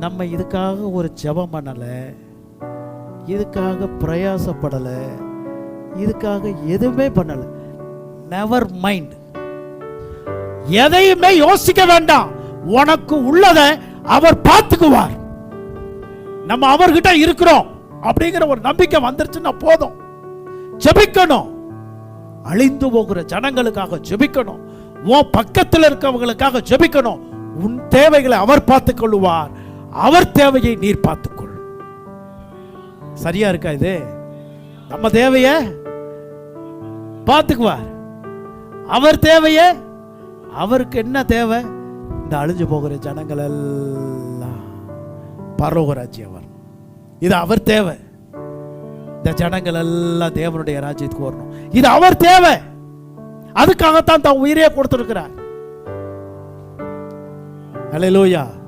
நம்ம இதுக்காக ஒரு ஜெபம் பண்ணல, இதுக்காக பிரயாசப்படல, இதுக்காக எதுவுமே பண்ணல. Never mind. எதையுமே யோசிக்க வேண்டாம். உனக்கு உள்ளதை அவர் பார்த்துக்குவார். நம்ம அவர்கிட்ட இருக்கிறோம் அப்படிங்கிற ஒரு நம்பிக்கை வந்துருச்சுன்னா போதும். ஜெபிக்கணும். அழிந்து போகிற ஜனங்களுக்காக ஜெபிக்கணும். உன் பக்கத்தில் இருக்கவங்களுக்காக ஜெபிக்கணும். உன் தேவைகளை அவர் பார்த்துக் கொள்ளுவார். அவர் தேவையை நீர் பார்த்துக்கொள். சரியா இருக்கா இது? நம்ம தேவைய பார்த்துக்குவார். அவர் தேவைய, அவருக்கு என்ன தேவை? இந்த அழிஞ்சு போகிற ஜனங்கள் எல்லாம் பரலோக ராஜ்யம் வரணும். இது அவர் தேவை. இந்த ஜனங்கள் எல்லாம் தேவனுடைய ராஜ்யத்துக்கு வரணும். இது அவர் தேவை. அதுக்காகத்தான் தான் உயிரையே கொடுத்திருக்கிறார். அல்லேலூயா.